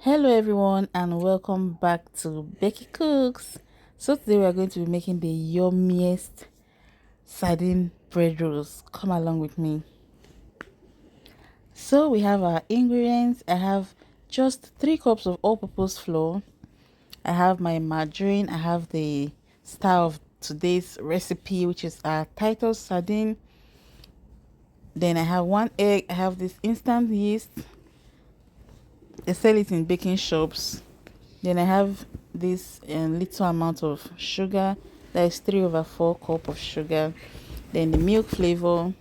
Hello everyone and welcome back to Becky Cooks. So today we are going to be making the yummiest sardine bread rolls. Come along with me. So we have our ingredients. I have just 3 cups of all-purpose flour. I have my margarine. I have the star of today's recipe, which is our Titus Sardine. Then I have 1 egg. I have this instant yeast. They sell it in baking shops. Then I have this little amount of sugar. That is 3/4 cup of sugar. Then the milk flavor.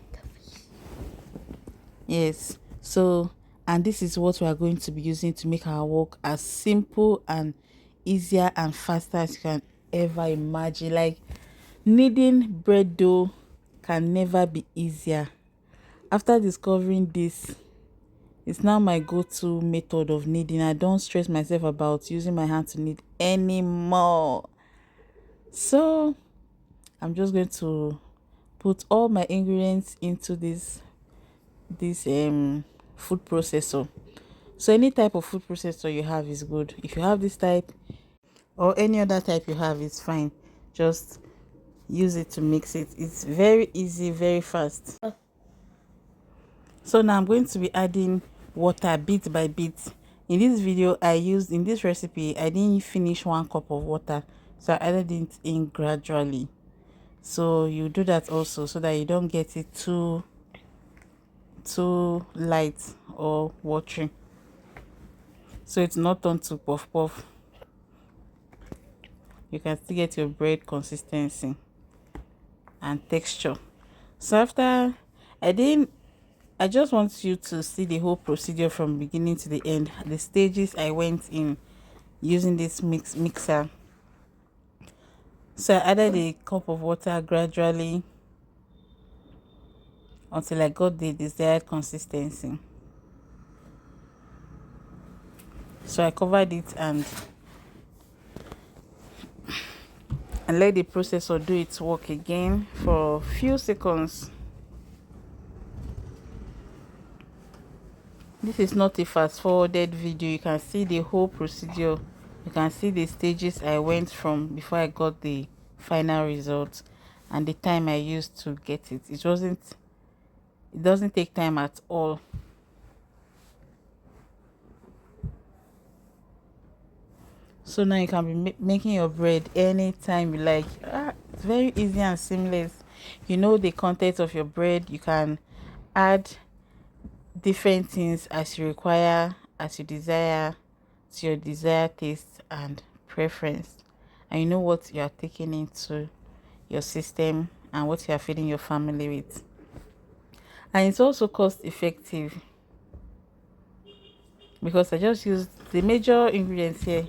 Yes. So, and this is what we are going to be using to make our work as simple and easier and faster as you can ever imagine. Like, kneading bread dough can never be easier. After discovering this, it's now my go-to method of kneading. I don't stress myself about using my hand to knead anymore. So I'm just going to put all my ingredients into this food processor. So any type of food processor you have is good. If you have this type or any other type you have, it's fine. Just use it to mix it. It's very easy, very fast. So now I'm going to be adding water bit by bit. In this video in this recipe I didn't finish 1 cup of water, so I added it in gradually. So you do that also so that you don't get it too light or watery, so it's not turned to puff puff. You can still get your bread consistency and texture. So after I just want you to see the whole procedure from beginning to the end, the stages I went in using this mixer. So I added a cup of water gradually until I got the desired consistency. So I covered it and let the processor do its work again for a few seconds. This is not a fast forwarded video. You can see the whole procedure. You can see the stages I went from before I got the final result and the time I used to get it. It doesn't take time at all. So now you can be making your bread anytime you like. It's very easy and seamless. You know the content of your bread. You can add different things as you require, as you desire, to your desired taste and preference. And you know what you are taking into your system and what you are feeding your family with. And it's also cost effective because I just used the major ingredients here.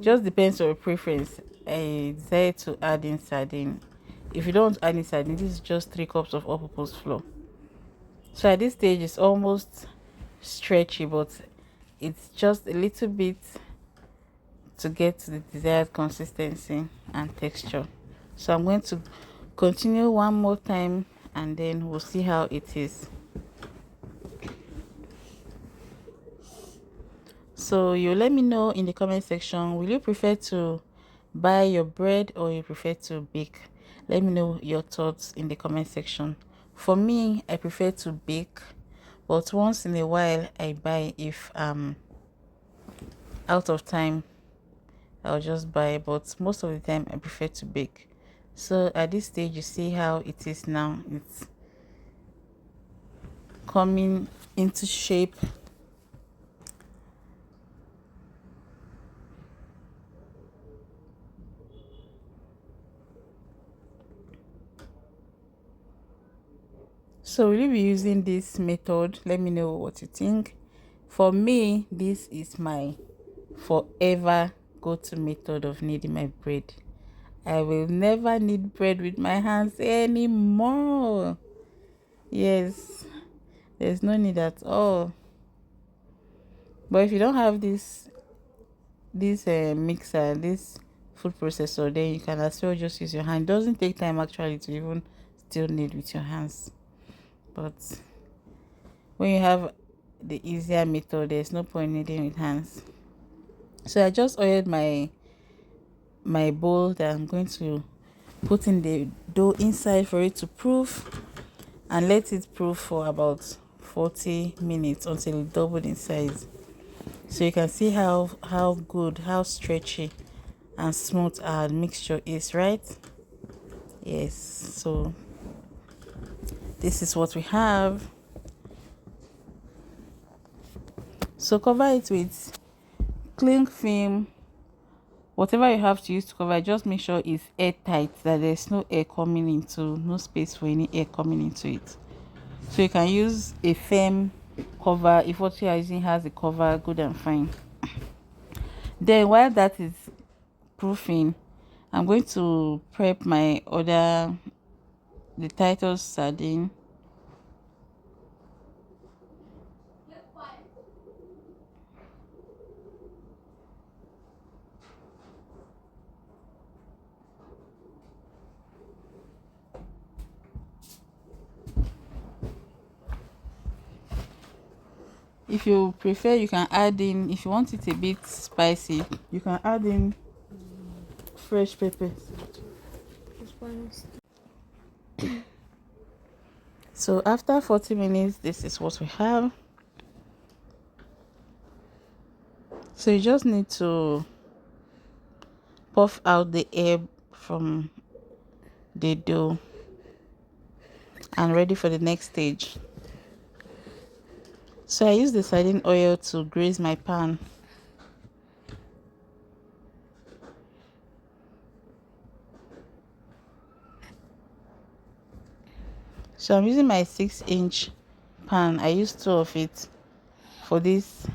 Just depends on your preference. I decided to add in sardine. If you don't add in sardine, this is just 3 cups of all-purpose flour. So at this stage it's almost stretchy, but it's just a little bit to get to the desired consistency and texture. So I'm going to continue one more time and then we'll see how it is. So you let me know in the comment section, will you prefer to buy your bread or you prefer to bake? Let me know your thoughts in the comment section. For me, I prefer to bake, but once in a while I buy. If out of time I'll just buy, but most of the time I prefer to bake. So at this stage you see how it is now. It's coming into shape. So will you be using this method? Let me know what you think. For me, this is my forever go-to method of kneading my bread. I will never knead bread with my hands anymore. Yes, there's no need at all. But if you don't have this mixer, this food processor, then you can as well just use your hand. It doesn't take time actually to even still knead with your hands. But when you have the easier method, there's no point kneading with hands. So I just oiled my bowl that I'm going to put in the dough inside for it to proof, and let it proof for about 40 minutes until it doubled in size. So you can see how good, how stretchy and smooth our mixture is, right? Yes. So this is what we have. So cover it with cling film, whatever you have to use to cover. Just make sure it's airtight, that there's no air coming into, no space for any air coming into it. So you can use a firm cover if what you are using has a cover, good and fine. Then while that is proofing, I'm going to prep my the Titus sardine. If you prefer, you can add in, if you want it a bit spicy, you can add in fresh pepper. So after 40 minutes, this is what we have. So you just need to puff out the air from the dough and ready for the next stage. So I use the sardine oil to grease my pan. So I'm using my 6-inch pan. I used 2 of it for this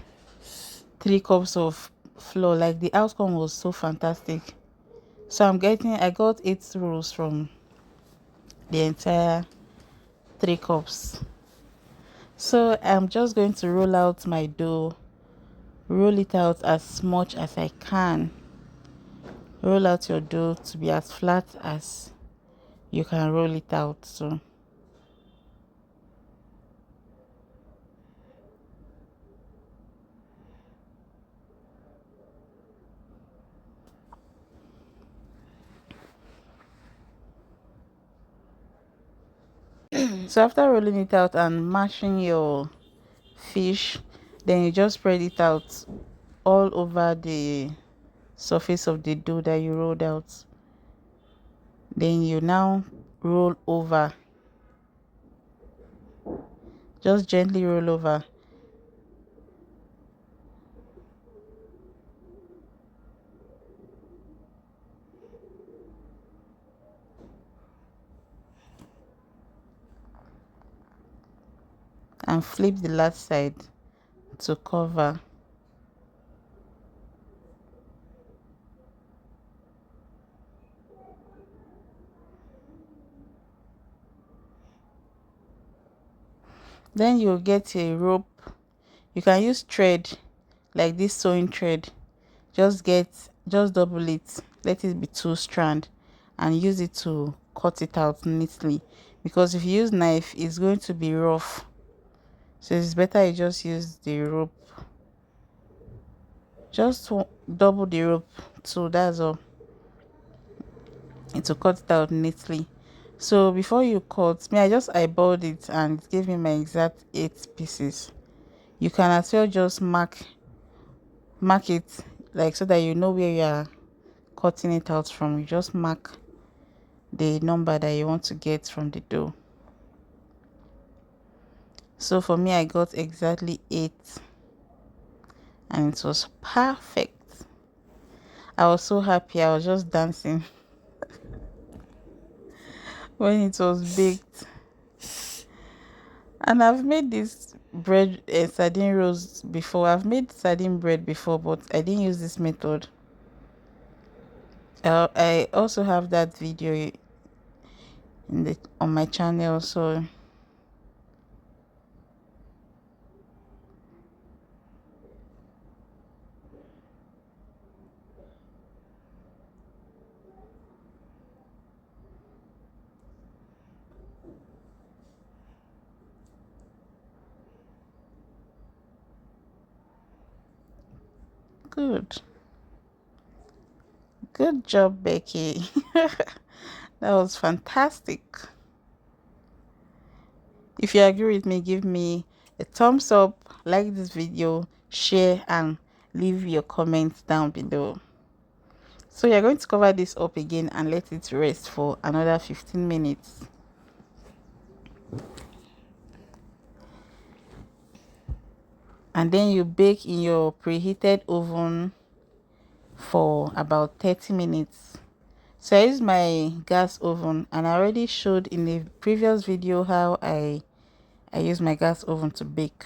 3 cups of flour. Like, the outcome was so fantastic. So I got 8 rolls from the entire 3 cups. So I'm just going to roll out my dough, roll it out as much as I can. Roll out your dough to be as flat as you can roll it out. So after rolling it out and mashing your fish, then you just spread it out all over the surface of the dough that you rolled out. Then you now roll over, just gently roll over. And flip the last side to cover. Then you'll get a rope. You can use thread, like this sewing thread. Just double it, let it be 2 strand, and use it to cut it out neatly, because if you use knife, it's going to be rough. So it's better you just use the rope. Just double the rope, so that's all. And to cut it out neatly. So before you cut, I just eyeballed it and it gave me my exact 8 pieces. You can as well just mark it, like, so that you know where you are cutting it out from. You just mark the number that you want to get from the dough. So for me, I got exactly 8, and it was perfect. I was so happy. I was just dancing when it was baked. And I've made this bread, sardine rolls before. I've made sardine bread before, but I didn't use this method. I also have that video on my channel. So good. Good job, Becky. That was fantastic. If you agree with me, give me a thumbs up, like this video, share, and leave your comments down below. So you're going to cover this up again and let it rest for another 15 minutes. And then you bake in your preheated oven for about 30 minutes. So I use my gas oven, and I already showed in the previous video how I use my gas oven to bake.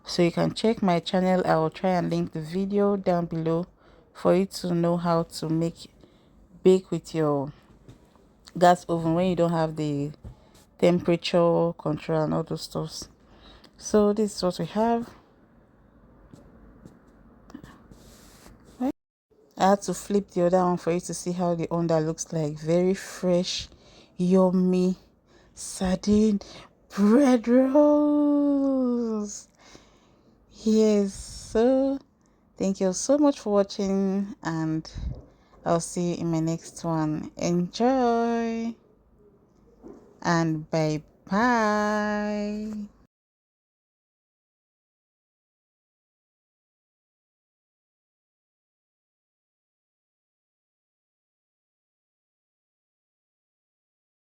So you can check my channel. I will try and link the video down below for you to know how to bake with your gas oven when you don't have the temperature control and all those stuffs. So this is what we have. I had to flip the other one for you to see how the under looks like. Very fresh, yummy sardine bread rolls. Yes, so thank you so much for watching, and I'll see you in my next one. Enjoy and bye bye.